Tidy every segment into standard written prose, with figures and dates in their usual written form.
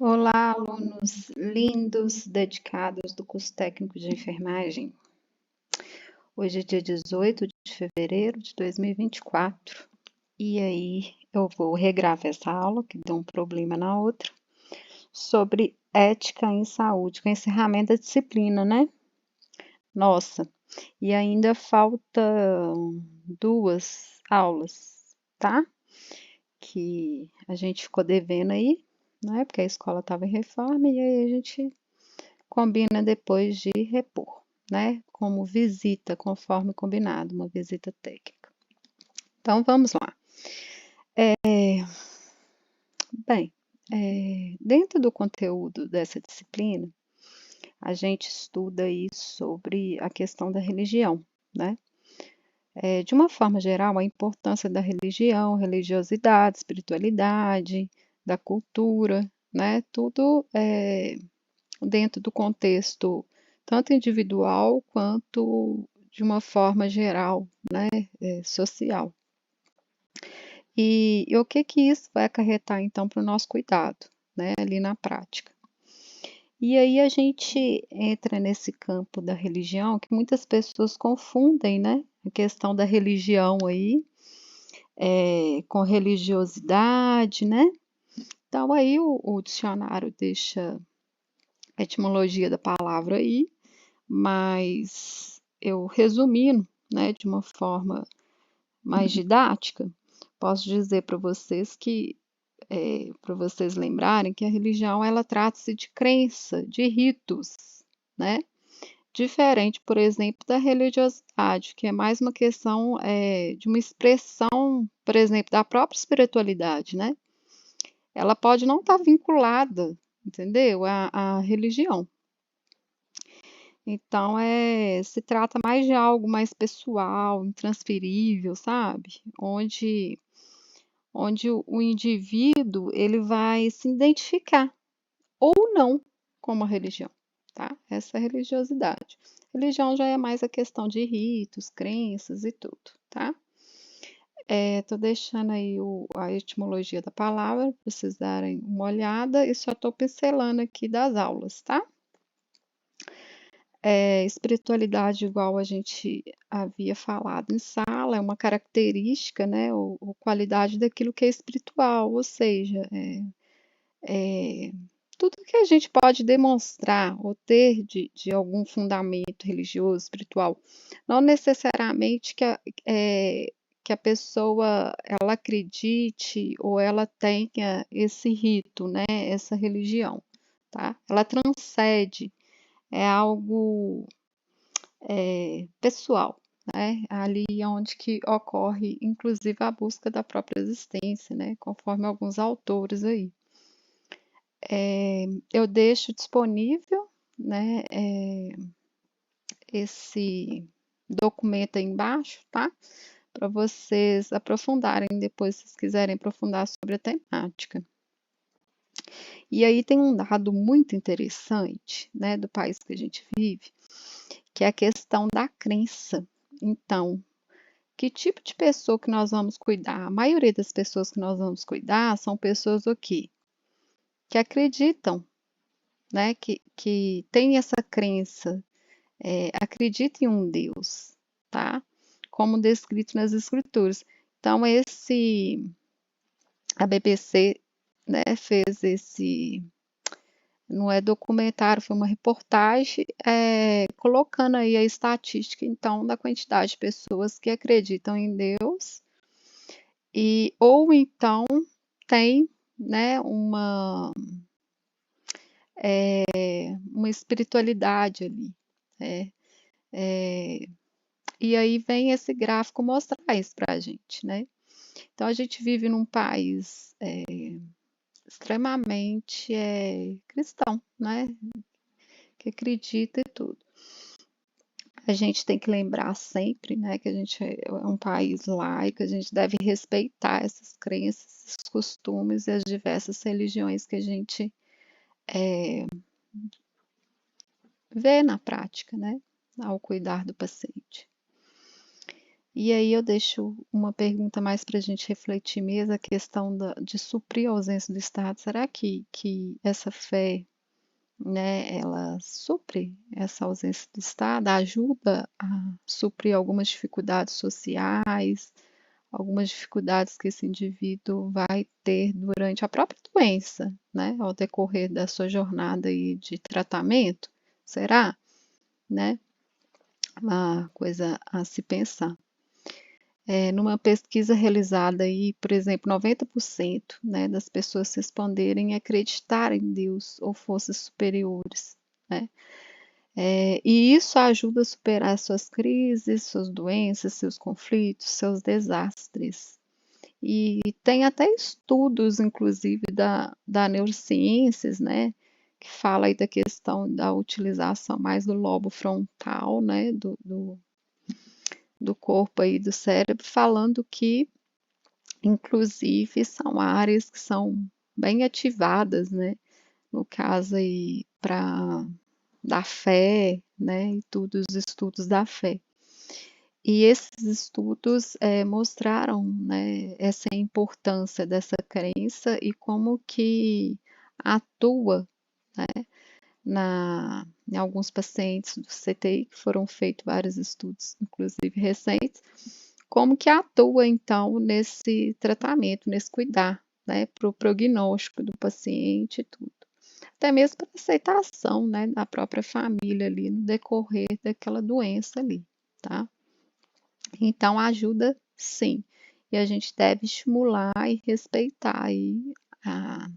Olá, alunos lindos, dedicados do curso técnico de enfermagem. Hoje é dia 18 de fevereiro de 2024 e aí eu vou regravar essa aula, que deu um problema na outra, sobre ética em saúde, com encerramento da disciplina, né? Nossa, e ainda faltam duas aulas, tá? Que a gente ficou devendo aí, né? Porque a escola estava em reforma e aí a gente combina depois de repor, né? Como visita, conforme combinado, uma visita técnica. Então vamos lá. Bem, dentro do conteúdo dessa disciplina, a gente estuda aí sobre a questão da religião, né? De uma forma geral, a importância da religião, religiosidade, espiritualidade, da cultura, né? Tudo dentro do contexto tanto individual quanto de uma forma geral, né, social. E o que que isso vai acarretar então para o nosso cuidado, né, ali na prática? E aí a gente entra nesse campo da religião que muitas pessoas confundem, né, a questão da religião aí com religiosidade, né? Então aí o dicionário deixa a etimologia da palavra aí, mas eu resumindo, né, de uma forma mais didática, posso dizer para vocês que, para vocês lembrarem que a religião ela trata-se de crença, de ritos, né? Diferente, por exemplo, da religiosidade, que é mais uma questão de uma expressão, por exemplo, da própria espiritualidade, né? Ela pode não estar vinculada, entendeu? À religião. Então, se trata mais de algo mais pessoal, intransferível, sabe? Onde o indivíduo ele vai se identificar ou não com uma religião, tá? Essa é a religiosidade. Religião já é mais a questão de ritos, crenças e tudo, tá? Tô deixando aí a etimologia da palavra para vocês darem uma olhada e só estou pincelando aqui das aulas, tá? Espiritualidade, igual a gente havia falado em sala, é uma característica, né, ou qualidade daquilo que é espiritual, ou seja, é tudo que a gente pode demonstrar ou ter de algum fundamento religioso, espiritual, não necessariamente que a pessoa ela acredite ou ela tenha esse rito, né, essa religião, tá? Ela transcende, é algo pessoal, né? Ali é onde que ocorre, inclusive, a busca da própria existência, né? Conforme alguns autores aí. Eu deixo disponível, né, esse documento aí embaixo, tá? Para vocês aprofundarem depois, se vocês quiserem aprofundar sobre a temática. E aí tem um dado muito interessante, né, do país que a gente vive, que é a questão da crença. Então, que tipo de pessoa que nós vamos cuidar? A maioria das pessoas que nós vamos cuidar são pessoas o quê? Que acreditam, né? Que têm essa crença, acreditam em um Deus, tá? Como descrito nas escrituras. Então, a BBC, né, fez esse, não é documentário, foi uma reportagem, colocando aí a estatística, então, da quantidade de pessoas que acreditam em Deus ou então tem, né, uma espiritualidade ali, né? É, e aí vem esse gráfico mostrar isso para a gente, né? Então a gente vive num país extremamente cristão, né? Que acredita e tudo. A gente tem que lembrar sempre, né, que a gente é um país laico, a gente deve respeitar essas crenças, esses costumes e as diversas religiões que a gente vê na prática, né, ao cuidar do paciente. E aí eu deixo uma pergunta mais para a gente refletir mesmo, a questão de suprir a ausência do Estado. Será que essa fé, né, ela supre essa ausência do Estado, ajuda a suprir algumas dificuldades sociais, algumas dificuldades que esse indivíduo vai ter durante a própria doença, né, ao decorrer da sua jornada aí de tratamento? Será, né? Uma coisa a se pensar. Numa pesquisa realizada aí, por exemplo, 90%, né, das pessoas responderem acreditar em Deus ou forças superiores, né? E isso ajuda a superar suas crises, suas doenças, seus conflitos, seus desastres. E tem até estudos, inclusive, da neurociências, né, que fala aí da questão da utilização mais do lobo frontal, né, do corpo aí do cérebro, falando que, inclusive, são áreas que são bem ativadas, né, no caso aí para da fé, né, e tudo, os estudos da fé. E esses estudos mostraram, né, essa importância dessa crença e como que atua, né, em alguns pacientes do CTI, que foram feitos vários estudos, inclusive recentes, como que atua então nesse tratamento, nesse cuidar, né, para o prognóstico do paciente e tudo. Até mesmo para aceitação, né, da própria família ali no decorrer daquela doença ali, tá? Então ajuda sim. E a gente deve estimular e respeitar aí a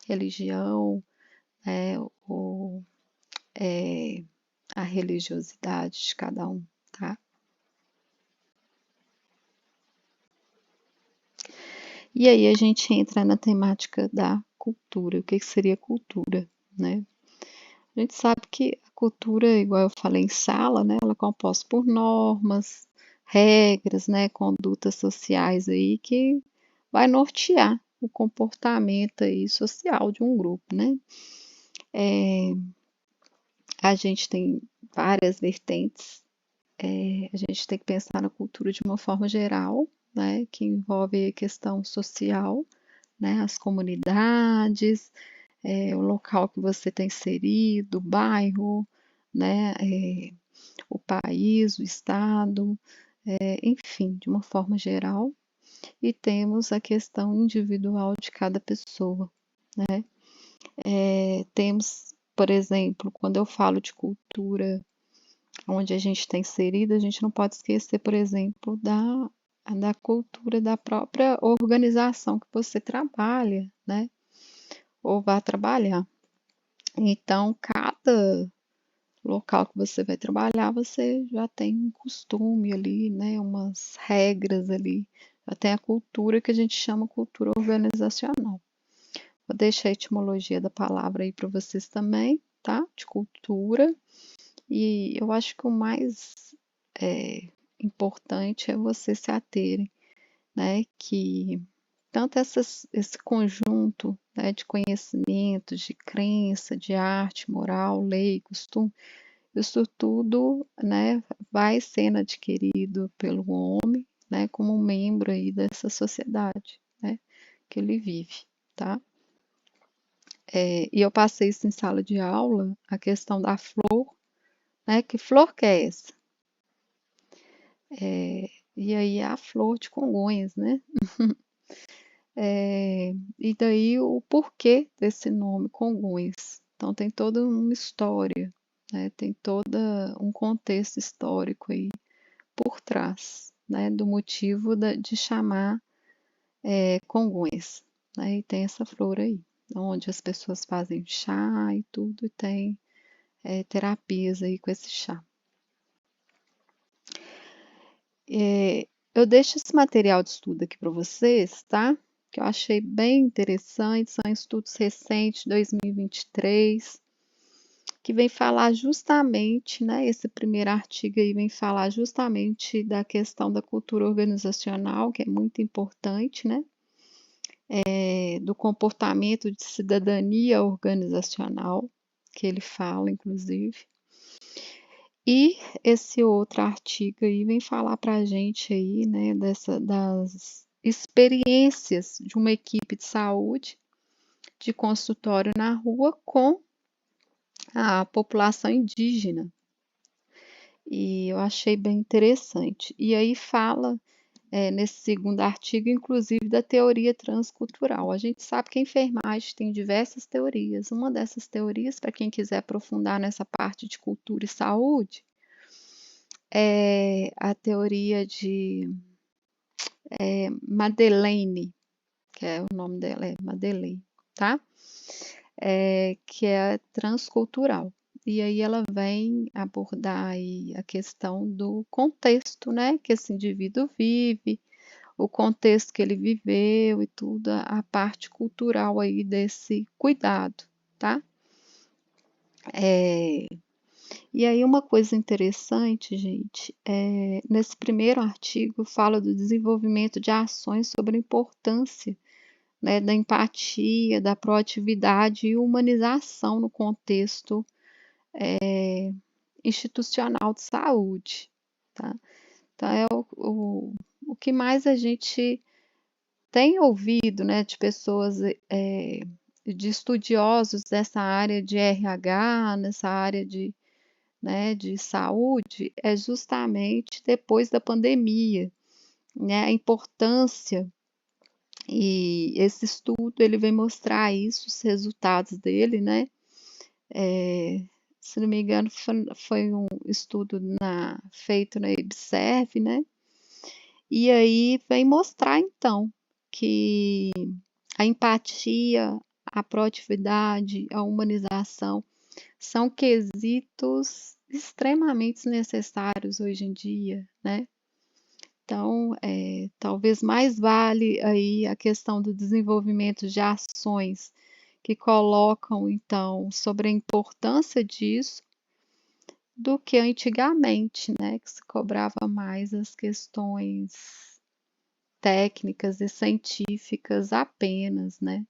religião, né, o, é, a religiosidade de cada um, tá? E aí a gente entra na temática da cultura. O que seria cultura, né? A gente sabe que a cultura, igual eu falei em sala, né, ela é composta por normas, regras, né, condutas sociais aí que vai nortear o comportamento aí social de um grupo, né? A gente tem várias vertentes. A gente tem que pensar na cultura de uma forma geral, né, que envolve a questão social, né, as comunidades, o local que você está inserido, o bairro, né, o país, o estado, enfim, de uma forma geral. E temos a questão individual de cada pessoa, né? Temos, por exemplo, quando eu falo de cultura onde a gente está inserido, a gente não pode esquecer, por exemplo, da cultura da própria organização que você trabalha, né? Ou vai trabalhar. Então, cada local que você vai trabalhar, você já tem um costume ali, né? Umas regras ali. Já tem a cultura que a gente chama cultura organizacional. Vou deixar a etimologia da palavra aí para vocês também, tá? De cultura. E eu acho que o mais importante é vocês se aterem, né? Que tanto esse conjunto, né, de conhecimentos, de crença, de arte, moral, lei, costume, isso tudo, né, vai sendo adquirido pelo homem, né, como um membro aí dessa sociedade, né, que ele vive, tá? E eu passei isso em sala de aula, a questão da flor, né, que flor que é essa? E aí é a flor de Congonhas, né? E daí o porquê desse nome Congonhas. Então tem toda uma história, né? Tem todo um contexto histórico aí por trás, né? Do motivo de chamar Congonhas, né? E tem essa flor aí, onde as pessoas fazem chá e tudo, e tem terapias aí com esse chá. Eu deixo esse material de estudo aqui para vocês, tá? Que eu achei bem interessante, são estudos recentes, 2023, que vem falar justamente, né? Esse primeiro artigo aí vem falar justamente da questão da cultura organizacional, que é muito importante, né? Do comportamento de cidadania organizacional, que ele fala, inclusive. E esse outro artigo aí vem falar para a gente aí, né, das experiências de uma equipe de saúde de consultório na rua com a população indígena. E eu achei bem interessante. E aí fala, nesse segundo artigo, inclusive, da teoria transcultural. A gente sabe que a enfermagem tem diversas teorias. Uma dessas teorias, para quem quiser aprofundar nessa parte de cultura e saúde, é a teoria de Madeleine, que é o nome dela, é Madeleine, tá? Que é transcultural. E aí ela vem abordar aí a questão do contexto, né, que esse indivíduo vive, o contexto que ele viveu e tudo, a parte cultural aí desse cuidado, tá? E aí uma coisa interessante, gente, nesse primeiro artigo fala do desenvolvimento de ações sobre a importância, né, da empatia, da proatividade e humanização no contexto institucional de saúde, tá? Então é o que mais a gente tem ouvido, né, de pessoas, de estudiosos dessa área de RH, nessa área de, né, de saúde, é justamente depois da pandemia, né, a importância, e esse estudo ele vem mostrar isso, os resultados dele, né, se não me engano foi um estudo feito na EBSERV, né, e aí vem mostrar então que a empatia, a proatividade, a humanização são quesitos extremamente necessários hoje em dia, né? Então, talvez mais vale aí a questão do desenvolvimento de ações que colocam, então, sobre a importância disso do que antigamente, né? Que se cobrava mais as questões técnicas e científicas apenas, né?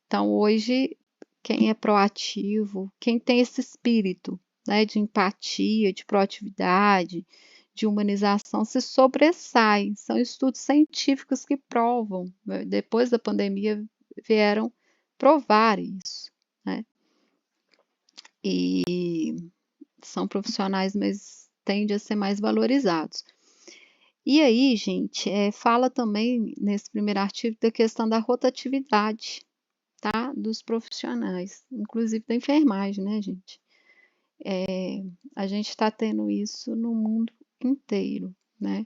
Então, hoje, quem é proativo, quem tem esse espírito, né, de empatia, de proatividade, de humanização, se sobressai. São estudos científicos que provam, né? Depois da pandemia vieram provar isso, né? E são profissionais, mas tendem a ser mais valorizados. E aí, gente, fala também nesse primeiro artigo da questão da rotatividade, tá? Dos profissionais, inclusive da enfermagem, né, gente? A gente está tendo isso no mundo inteiro, né?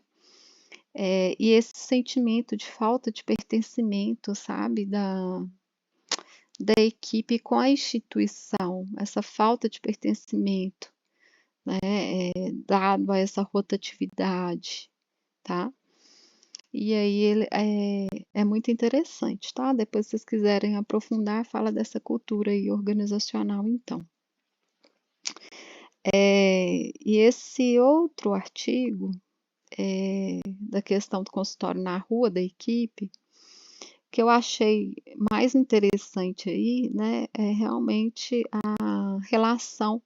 E esse sentimento de falta de pertencimento, sabe, da equipe com a instituição, essa falta de pertencimento, né, dado a essa rotatividade, tá? E aí ele é muito interessante, tá? Depois, se vocês quiserem aprofundar, fala dessa cultura aí organizacional, então. E esse outro artigo, da questão do consultório na rua, da equipe, que eu achei mais interessante aí, né, é realmente a relação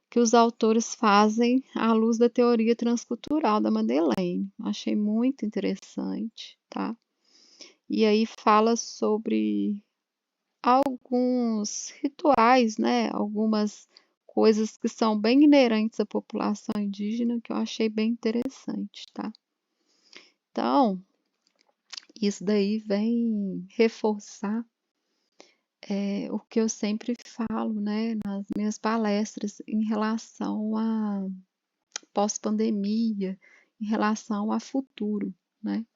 que os autores fazem à luz da teoria transcultural da Madeleine. Achei muito interessante, tá? E aí fala sobre alguns rituais, né? Algumas coisas que são bem inerentes à população indígena que eu achei bem interessante, tá? Então, isso daí vem reforçar o que eu sempre falo, né, nas minhas palestras em relação a pós-pandemia, em relação a futuro, né,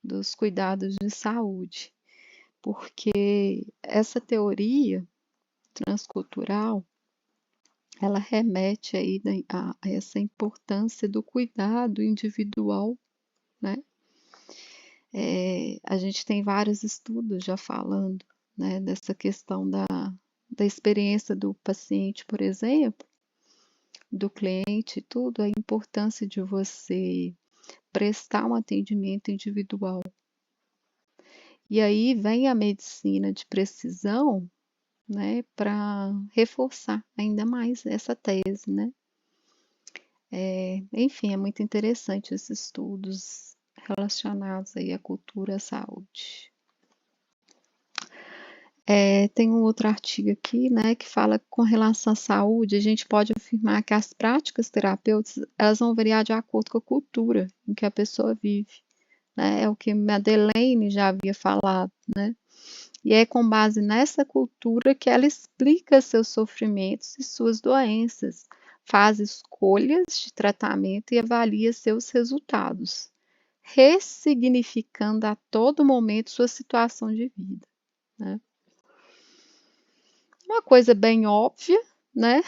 dos cuidados de saúde, porque essa teoria transcultural, ela remete aí a essa importância do cuidado individual, né? A gente tem vários estudos já falando, né, dessa questão da experiência do paciente, por exemplo, do cliente, tudo, a importância de você prestar um atendimento individual. E aí vem a medicina de precisão, né, para reforçar ainda mais essa tese, né? Enfim, é muito interessante esses estudos relacionados aí à cultura e à saúde. Tem um outro artigo aqui, né, que fala que com relação à saúde, a gente pode afirmar que as práticas terapêuticas, elas vão variar de acordo com a cultura em que a pessoa vive, né? É o que Madeleine já havia falado, né? E é com base nessa cultura que ela explica seus sofrimentos e suas doenças, faz escolhas de tratamento e avalia seus resultados, ressignificando a todo momento sua situação de vida, né? Uma coisa bem óbvia, né?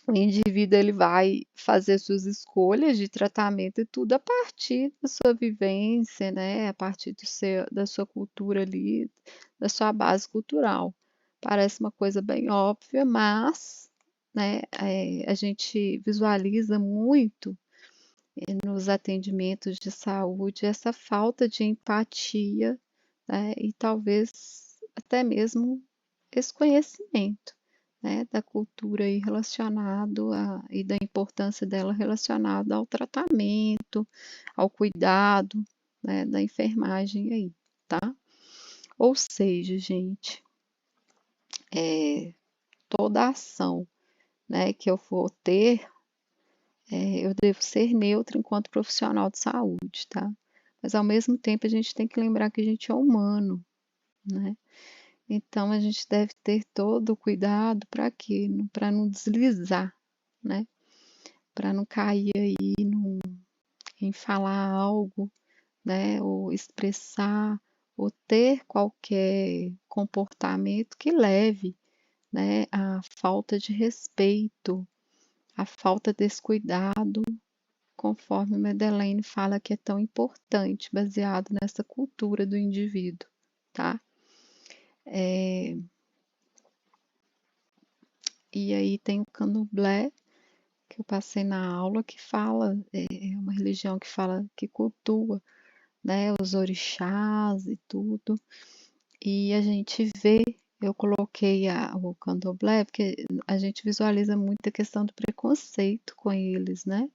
O indivíduo ele vai fazer suas escolhas de tratamento e tudo a partir da sua vivência, né? A partir da sua cultura ali, da sua base cultural. Parece uma coisa bem óbvia, mas, né, a gente visualiza muito nos atendimentos de saúde essa falta de empatia, né, e talvez até mesmo esse conhecimento, né, da cultura aí e da importância dela relacionada ao tratamento, ao cuidado, né, da enfermagem aí, tá? Ou seja, gente, toda ação, né, que eu for ter, eu devo ser neutra enquanto profissional de saúde, tá? Mas ao mesmo tempo a gente tem que lembrar que a gente é humano, né? Então a gente deve ter todo o cuidado para quê? Para não deslizar, né? Para não cair aí em falar algo, né? Ou expressar, ou ter qualquer comportamento que leve, né, à falta de respeito, à falta desse cuidado, conforme Madeleine fala que é tão importante, baseado nessa cultura do indivíduo, tá? E aí tem o candomblé, que eu passei na aula, que fala, é uma religião que fala, que cultua, né, os orixás e tudo. E a gente vê, eu coloquei o candomblé, porque a gente visualiza muito a questão do preconceito com eles, né?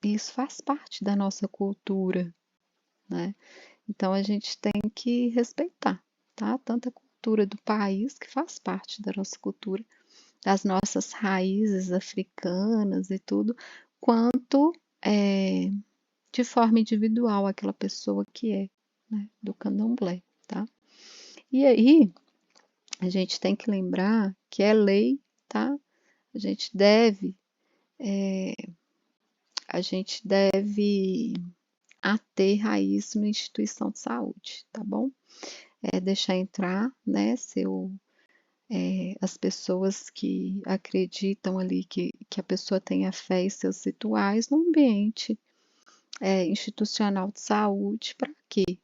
Isso faz parte da nossa cultura, né? Então a gente tem que respeitar, tá? Tanto a cultura do país, que faz parte da nossa cultura, das nossas raízes africanas e tudo, quanto de forma individual aquela pessoa que é, né, do candomblé, tá? E aí a gente tem que lembrar que é lei, tá? A gente deve, a gente deve ater a isso na instituição de saúde, tá bom? Deixar entrar, né, as pessoas que acreditam ali que a pessoa tenha fé em seus rituais no ambiente institucional de saúde, para quê?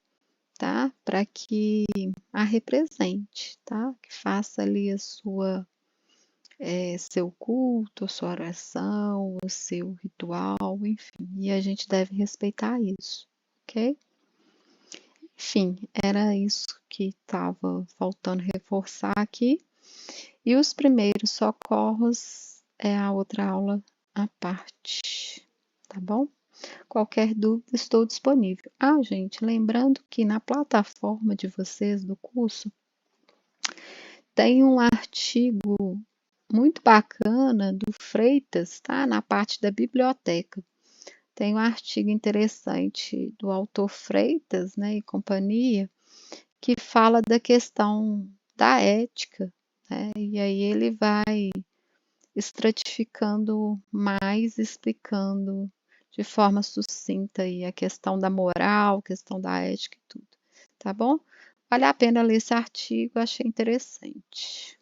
Tá? Para que a represente, tá? Que faça ali seu culto, a sua oração, o seu ritual, enfim. E a gente deve respeitar isso, ok? Enfim, era isso que estava faltando reforçar aqui. E os primeiros socorros é a outra aula à parte, tá bom? Qualquer dúvida, estou disponível. Ah, gente, lembrando que na plataforma de vocês do curso tem um artigo muito bacana do Freitas, tá? Na parte da biblioteca. Tem um artigo interessante do autor Freitas, né, e companhia, que fala da questão da ética, né? E aí ele vai estratificando mais, explicando de forma sucinta aí a questão da moral, questão da ética e tudo, tá bom? Vale a pena ler esse artigo, achei interessante.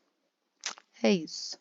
É isso.